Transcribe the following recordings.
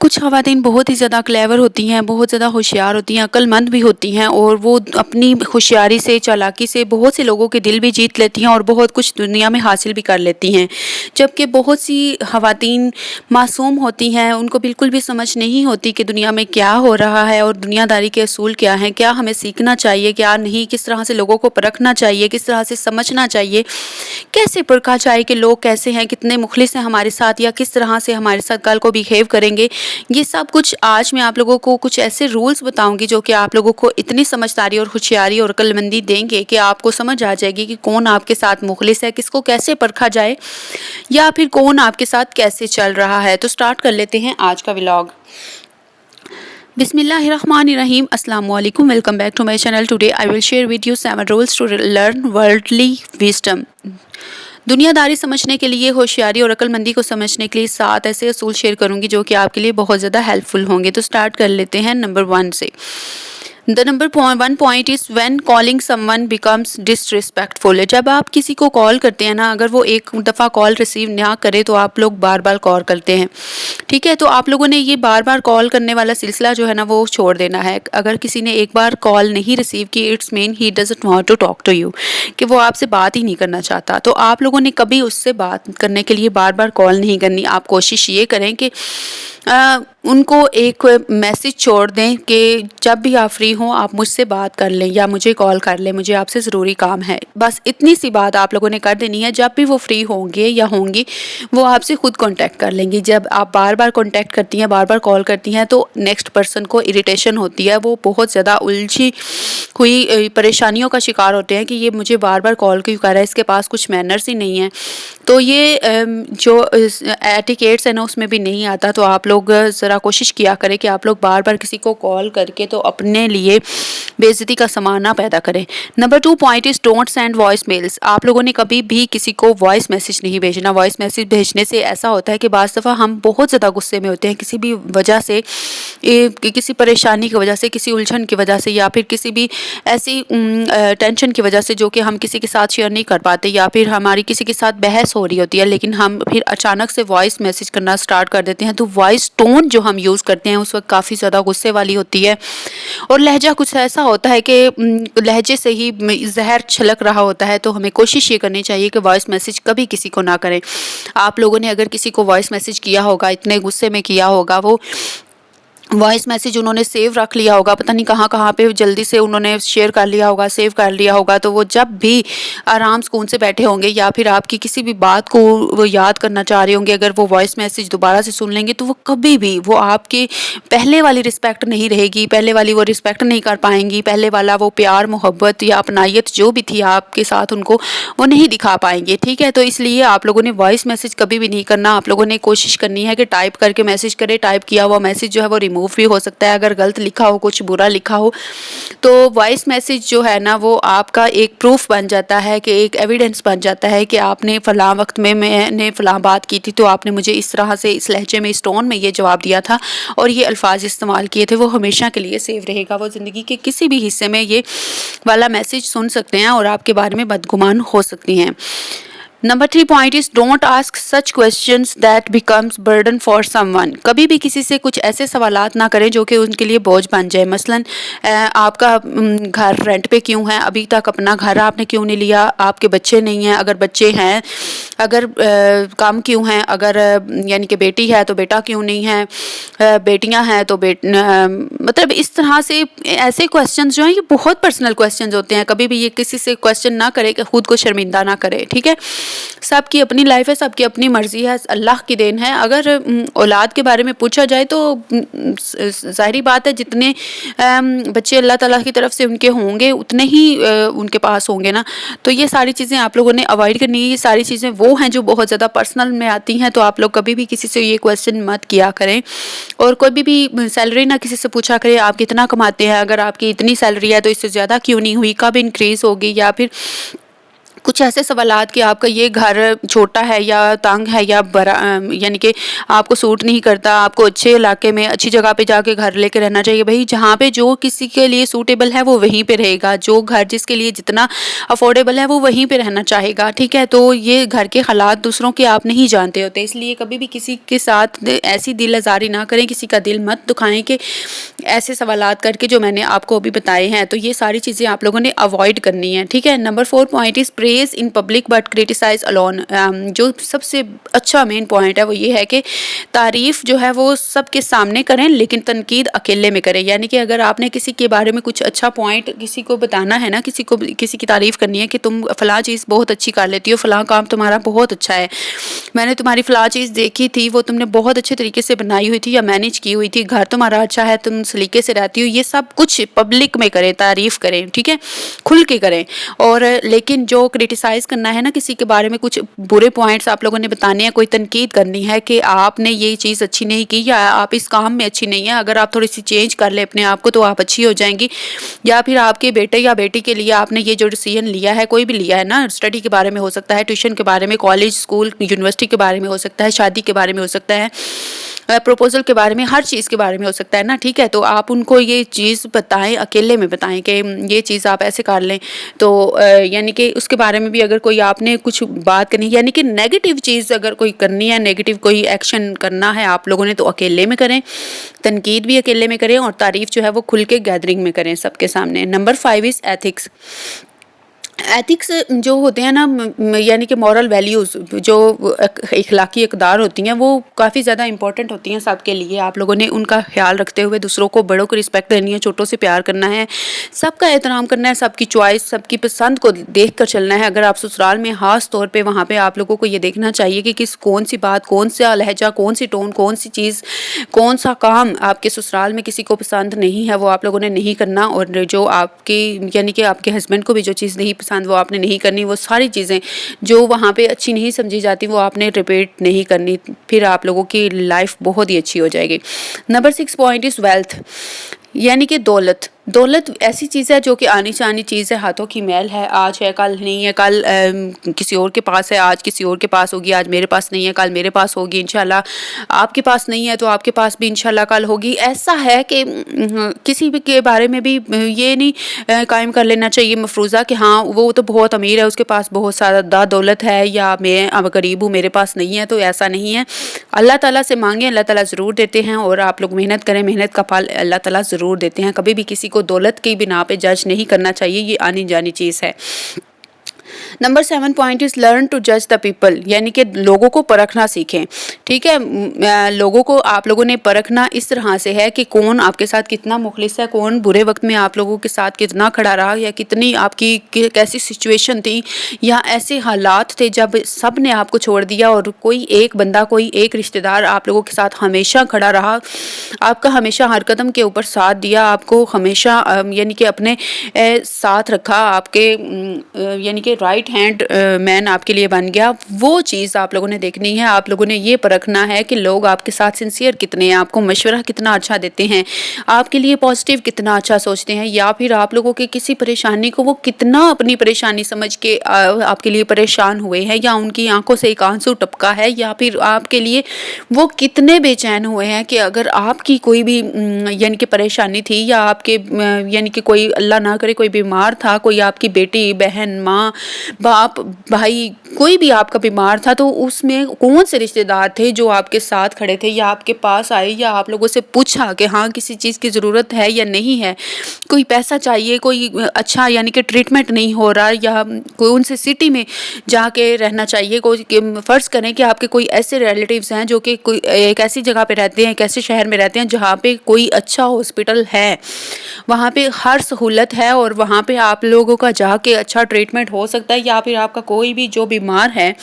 कुछ ख़वातीन बहुत ही ज़्यादा क्लेवर होती हैं, बहुत ज़्यादा होशियार होती हैं, अक्लमंद भी होती हैं और वो अपनी होशियारी से, चालाकी से बहुत से लोगों के दिल भी जीत लेती हैं और बहुत कुछ दुनिया में हासिल भी कर लेती हैं। जबकि बहुत सी ख़वातीन मासूम होती हैं, उनको बिल्कुल भी समझ नहीं होती कि दुनिया में क्या हो रहा है और दुनियादारी के असूल क्या हैं, क्या हमें सीखना चाहिए, क्या नहीं, किस तरह से लोगों को परखना चाहिए, किस तरह से समझना चाहिए, कैसे परखा जाए कि लोग कैसे हैं, कितने मुखलिस हैं हमारे साथ या किस तरह से हमारे साथ कल को बिहेव करेंगे। ये सब कुछ आज मैं आप लोगों को कुछ ऐसे रूल्स बताऊंगी जो कि आप लोगों को इतनी समझदारी और होशियारी और अक्लमंदी देंगे कि आपको समझ आ जाएगी कि कौन आपके साथ मुखलिस है, किसको कैसे परखा जाए या फिर कौन आपके साथ कैसे चल रहा है। तो स्टार्ट कर लेते हैं आज का व्लॉग। बिस्मिल्लाहिर्रहमानिर्रहीम, अस्सलाम वालेकुम, welcome back to my channel. Today I will share with you 7 rules to learn worldly wisdom. दुनियादारी समझने के लिए, होशियारी और अक्लमंदी को समझने के लिए 7 ऐसे असूल शेयर करूंगी जो कि आपके लिए बहुत ज़्यादा हेल्पफुल होंगे। तो स्टार्ट कर लेते हैं नंबर 1 से। The number one point is when calling someone becomes disrespectful। जब आप किसी को कॉल करते हैं ना, अगर वो एक दफ़ा कॉल रिसीव ना करे तो आप लोग बार बार कॉल करते हैं, ठीक है। तो आप लोगों ने ये बार बार कॉल करने वाला सिलसिला जो है ना वो छोड़ देना है। अगर किसी ने एक बार कॉल नहीं रिसीव की, it's mean he doesn't want to talk to you, कि वो आपसे बात ही नहीं करना चाहता। तो आप लोगों ने कभी उससे बात करने के लिए बार बार कॉल नहीं करनी। आप कोशिश ये करें कि उनको एक मैसेज छोड़ दें कि जब भी आप फ्री हों आप मुझसे बात कर लें या मुझे कॉल कर लें, मुझे आपसे ज़रूरी काम है। बस इतनी सी बात आप लोगों ने कर देनी है। जब भी वो फ्री होंगे या होंगी वो आपसे खुद कांटेक्ट कर लेंगी। जब आप बार बार कांटेक्ट करती हैं, बार बार कॉल करती हैं तो नेक्स्ट पर्सन को इरिटेशन होती है, वो बहुत ज़्यादा उलझी हुई परेशानियों का शिकार होते हैं कि ये मुझे बार बार कॉल क्यों कर रहा है, इसके पास कुछ मैनर्स ही नहीं है। तो ये जो एटिकेट्स है ना उसमें भी नहीं आता। तो आप लोग ज़रा कोशिश किया करें कि आप लोग बार बार किसी को कॉल करके तो अपने लिए बेइज्जती का सामान ना पैदा करें। Number 2 point is don't send voice mails. आप लोगों ने कभी भी किसी को वॉइस मैसेज नहीं भेजना। वॉइस मैसेज भेजने से ऐसा होता है कि बाज़ दफ़ा हम बहुत ज़्यादा गुस्से में होते हैं किसी भी वजह से, किसी परेशानी की वजह से, किसी उलझन की वजह से या फिर किसी भी ऐसी टेंशन की वजह से जो कि हम किसी के साथ शेयर नहीं कर पाते, या फिर हमारी किसी के साथ बहस हो रही होती है लेकिन हम फिर अचानक से वॉइस मैसेज करना स्टार्ट कर देते हैं। तो वॉइस टोन जो हम यूज़ करते हैं उस वक्त काफ़ी ज़्यादा गुस्से वाली होती है और लहजा कुछ ऐसा होता है कि लहजे से ही जहर छलक रहा होता है। तो हमें कोशिश ये करनी चाहिए कि वॉइस मैसेज कभी किसी को ना करें। आप लोगों ने अगर किसी को वॉइस मैसेज किया होगा, इतने गुस्से में किया होगा, वो वॉइस मैसेज उन्होंने सेव रख लिया होगा, पता नहीं कहाँ कहाँ पे जल्दी से उन्होंने शेयर कर लिया होगा, सेव कर लिया होगा। तो वो जब भी आराम सुकून से बैठे होंगे या फिर आपकी किसी भी बात को वो याद करना चाह रहे होंगे, अगर वो वॉइस मैसेज दोबारा से सुन लेंगे तो वो कभी भी वो आपकी पहले वाली रिस्पेक्ट नहीं रहेगी, पहले वाली वो रिस्पेक्ट नहीं कर पाएंगी, पहले वाला वो प्यार मोहब्बत या अपनायत जो भी थी आपके साथ उनको वो नहीं दिखा पाएंगे, ठीक है। तो इसलिए आप लोगों ने वॉइस मैसेज कभी भी नहीं करना। आप लोगों ने कोशिश करनी है कि टाइप करके मैसेज करें। टाइप किया हुआ मैसेज जो है वो रिमूव भी हो सकता है, अगर गलत लिखा हो, कुछ बुरा लिखा हो तो वॉइस मैसेज जो है ना वो आपका एक प्रूफ बन जाता है, कि एक एविडेंस बन जाता है कि आपने फ़लाँ वक्त में मैंने फ़लाँ बात की थी तो आपने मुझे इस तरह से, इस लहजे में, इस टोन में ये जवाब दिया था और ये अल्फाज इस्तेमाल किए थे। वो हमेशा के लिए सेव रहेगा। वो ज़िंदगी के किसी भी हिस्से में ये वाला मैसेज सुन सकते हैं और आपके बारे में बदगुमान हो सकती हैं। Number 3 point is don't ask such questions that becomes burden for someone. कभी भी किसी से कुछ ऐसे सवालात ना करें जो कि उनके लिए बोझ बन जाए। मसलन आपका घर रेंट पे क्यों है, अभी तक अपना घर आपने क्यों नहीं लिया, आपके बच्चे नहीं हैं, अगर बच्चे हैं, अगर कम क्यों हैं, अगर यानी कि बेटी है तो बेटा क्यों नहीं है, बेटियां हैं तो मतलब इस तरह से ऐसे क्वेश्चंस जो हैं ये बहुत पर्सनल क्वेश्चंस होते हैं। कभी भी ये किसी से क्वेश्चन ना करे कि खुद को शर्मिंदा ना करे, ठीक है। सबकी अपनी लाइफ है, सबकी अपनी मर्जी है, अल्लाह की देन है। अगर औलाद के बारे में पूछा जाए तो ज़ाहिरी बात है जितने बच्चे अल्लाह ताला की तरफ से उनके होंगे उतने ही उनके पास होंगे ना। तो ये सारी चीज़ें आप लोगों ने अवॉइड करनी है। ये सारी चीज़ें वो हैं जो बहुत ज़्यादा पर्सनल में आती हैं। तो आप लोग कभी भी किसी से ये क्वेश्चन मत किया करें और कोई भी सैलरी ना किसी से पूछा करें आप कितना कमाते हैं, अगर आपकी इतनी सैलरी है तो इससे ज़्यादा क्यों नहीं हुई, कब इंक्रीज़ होगी, या फिर कुछ ऐसे सवालात कि आपका ये घर छोटा है या तंग है या बड़ा, यानी कि आपको सूट नहीं करता, आपको अच्छे इलाके में अच्छी जगह पे जाके घर लेके रहना चाहिए। भाई जहाँ पे जो किसी के लिए सूटेबल है वो वहीं पे रहेगा, जो घर जिसके लिए जितना अफोर्डेबल है वो वहीं पे रहना चाहेगा, ठीक है। तो ये घर के हालात दूसरों के आप नहीं जानते होते, इसलिए कभी भी किसी के साथ ऐसी दिल आज़ारी ना करें, किसी का दिल मत दुखाएं कि ऐसे सवालात करके जो मैंने आपको अभी बताए हैं। तो ये सारी चीज़ें आप लोगों ने अवॉइड करनी है, ठीक है। Number 4 point is praise in public but criticise alone. जो सबसे अच्छा मेन पॉइंट है वो ये है कि तारीफ़ जो है वो सबके सामने करें लेकिन तनकीद अकेले में करें। यानी कि अगर आपने किसी के बारे में कुछ अच्छा पॉइंट किसी को बताना है ना, किसी की तारीफ़ करनी है कि तुम फ़लाँ चीज़ बहुत अच्छी कर लेती हो, फ़लाँ काम तुम्हारा बहुत अच्छा है, मैंने तुम्हारी फ़लाँ चीज़ देखी थी, वो तुमने बहुत अच्छे तरीके से बनाई हुई थी या मैनेज की हुई थी, घर तुम्हारा अच्छा है, तुम सलीके से रहती हो, ये सब कुछ पब्लिक में करें, तारीफ़ करें, ठीक है, खुल के करें। और लेकिन जो क्रिटिसाइज़ करना है ना, किसी के बारे में कुछ बुरे पॉइंट्स आप लोगों ने बताने हैं, कोई तनकीद करनी है कि आपने ये चीज़ अच्छी नहीं की या आप इस काम में अच्छी नहीं है, अगर आप थोड़ी सी चेंज कर ले अपने आप को तो आप अच्छी हो जाएंगी। या फिर आपके बेटे या बेटी के लिए आपने ये जो डिसीजन लिया है, कोई भी लिया है ना, स्टडी के बारे में हो सकता है, ट्यूशन के बारे में, कॉलेज स्कूल यूनिवर्सिटी के बारे में हो सकता है, शादी के बारे में हो सकता है, प्रपोजल के बारे में, हर चीज़ के बारे में हो सकता है ना, ठीक है। तो आप उनको ये चीज़ बताएं, अकेले में बताएं कि ये चीज़ आप ऐसे कर लें। तो यानी कि उसके बारे में भी अगर कोई आपने कुछ बात करनी, यानी कि नेगेटिव चीज़ अगर कोई करनी है, नेगेटिव कोई एक्शन करना है आप लोगों ने, तो अकेले में करें, तनकीद भी अकेले में करें और तारीफ़ जो है वो खुल के गैदरिंग में करें सबके सामने। Number 5 is ethics. एथिक्स जो होते हैं ना, यानी कि मॉरल वैल्यूज़, जो इखलाकी अक़दार होती हैं, वो काफ़ी ज़्यादा इंपॉर्टेंट होती हैं सबके लिए। आप लोगों ने उनका ख्याल रखते हुए दूसरों को, बड़ों को रिस्पेक्ट देनी है, छोटों से प्यार करना है, सबका एहतराम करना है, सबकी चॉइस, सबकी पसंद को देख कर चलना है। अगर आप ससुराल में ख़ास तौर पे, वहाँ पे आप लोगों को ये देखना चाहिए कि कौन सी बात, कौन सा लहजा, कौन सी टोन, कौन सी चीज़, कौन सा काम आपके ससुराल में किसी को पसंद नहीं है वो आप लोगों ने नहीं करना। और जो आपकी, यानी कि आपके हस्बैंड को भी जो चीज़ नहीं पसंद वो आपने नहीं करनी। वो सारी चीज़ें जो वहाँ पे अच्छी नहीं समझी जाती वो आपने रिपीट नहीं करनी, फिर आप लोगों की लाइफ बहुत ही अच्छी हो जाएगी। नंबर 6 पॉइंट इज़ वेल्थ, यानी कि दौलत। दौलत ऐसी चीज़ है जो कि आनी जानी चीज़ है, हाथों की मैल है, आज है कल नहीं है, कल किसी और के पास है, आज किसी और के पास होगी, आज मेरे पास नहीं है कल मेरे पास होगी इंशाल्लाह, आपके पास नहीं है तो आपके पास भी इंशाल्लाह कल होगी। ऐसा है कि किसी भी के बारे में भी ये नहीं कायम कर लेना चाहिए मफरूज़ा कि हाँ वो तो बहुत अमीर है, उसके पास बहुत सारा दौलत है, या मैं अब गरीब हूँ मेरे पास नहीं है। तो ऐसा नहीं है, अल्लाह ताला से मांगें, अल्लाह ताला ज़रूर देते हैं, और आप लोग मेहनत करें, मेहनत का फल अल्लाह ताला ज़रूर देते हैं। कभी भी किसी को दौलत की बिना पे जज नहीं करना चाहिए, ये आनी जानी चीज़ है। Number 7 point is learn to जज द पीपल, यानी कि लोगों को परखना सीखें, ठीक है। लोगों को आप लोगों ने परखना इस तरह से है कि कौन आपके साथ कितना मुखलिस है, कौन बुरे वक्त में आप लोगों के साथ कितना खड़ा रहा, या कितनी आपकी कैसी सिचुएशन थी, या ऐसे हालात थे जब सब ने आपको छोड़ दिया और कोई एक बंदा, कोई एक रिश्तेदार आप लोगों के साथ हमेशा खड़ा रहा, आपका हमेशा हर कदम के ऊपर साथ दिया, आपको हमेशा यानी कि अपने साथ रखा, आपके यानी कि राइट हैंड मैन आपके लिए बन गया। वो चीज़ आप लोगों ने देखनी है, आप लोगों ने ये परखना है कि लोग आपके साथ सिंसियर कितने हैं, आपको मशवरा कितना अच्छा देते हैं, आपके लिए पॉजिटिव कितना अच्छा सोचते हैं, या फिर आप लोगों के किसी परेशानी को वो कितना अपनी परेशानी समझ के आपके लिए परेशान हुए हैं, या उनकी आंखों से एक आंसू टपका है, या फिर आपके लिए वो कितने बेचैन हुए हैं कि अगर आपकी कोई भी यानी कि परेशानी थी, या आपके यानी कि कोई अल्लाह ना करे कोई बीमार था, कोई आपकी बेटी, बहन, माँ, बाप, भाई, कोई भी आपका बीमार था, तो उसमें कौन से रिश्तेदार थे जो आपके साथ खड़े थे, या आपके पास आए, या आप लोगों से पूछा कि हाँ किसी चीज़ की ज़रूरत है या नहीं है, कोई पैसा चाहिए, कोई अच्छा यानी कि ट्रीटमेंट नहीं हो रहा, या कौन से सिटी में जाके रहना चाहिए। कोई फ़र्ज़ करें कि आपके कोई ऐसे रिलेटिव्स हैं जो कि कोई एक ऐसी जगह पे रहते हैं, एक ऐसे शहर में रहते हैं जहाँ पे कोई अच्छा हॉस्पिटल है, वहाँ पे हर सहूलत है, और वहाँ पे आप लोगों का जाके अच्छा ट्रीटमेंट हो सकता है, या फिर आपका कोई भी जो बीमार है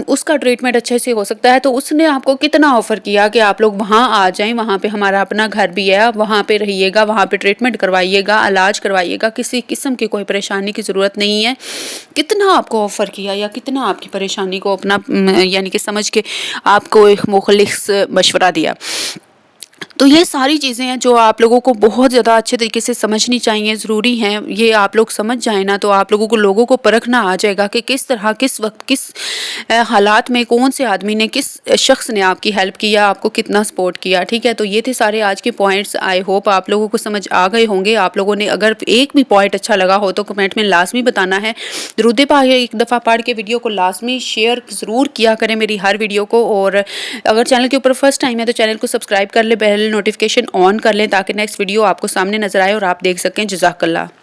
उसका ट्रीटमेंट अच्छे से हो सकता है। तो उसने आपको कितना ऑफ़र किया कि आप लोग वहाँ आ जाएं, वहाँ पे हमारा अपना घर भी है, आप वहाँ पे रहिएगा, वहाँ पे ट्रीटमेंट करवाइएगा, इलाज करवाइएगा, किसी किस्म की कोई परेशानी की ज़रूरत नहीं है। कितना आपको ऑफ़र किया, या कितना आपकी परेशानी को अपना यानी कि समझ के आपको एक मुखलिस मशवरा दिया। تو یہ ساری چیزیں ہیں جو آپ لوگوں کو بہت زیادہ اچھے طریقے سے سمجھنی چاہیے، ضروری ہیں۔ یہ آپ لوگ سمجھ جائیں نا تو آپ لوگوں کو پرکھنا آ جائے گا کہ کس طرح، کس وقت، کس حالات میں کون سے آدمی نے، کس شخص نے آپ کی ہیلپ کیا، آپ کو کتنا سپورٹ کیا، ٹھیک ہے۔ تو یہ تھے سارے آج کے پوائنٹس، آئی ہوپ آپ لوگوں کو سمجھ آ گئے ہوں گے۔ آپ لوگوں نے اگر ایک بھی پوائنٹ اچھا لگا ہو تو کمنٹ میں لازمی بتانا ہے۔ درود پاک ایک دفعہ پڑھ کے ویڈیو کو لازمی شیئر ضرور کیا کریں میری ہر ویڈیو کو، اور اگر چینل کے اوپر فرسٹ ٹائم ہے تو چینل کو سبسکرائب کر لیں، بیل نوٹیفیکیشن آن کر لیں تاکہ نیکسٹ ویڈیو آپ کو سامنے نظر آئے اور آپ دیکھ سکیں۔ جزاک اللہ۔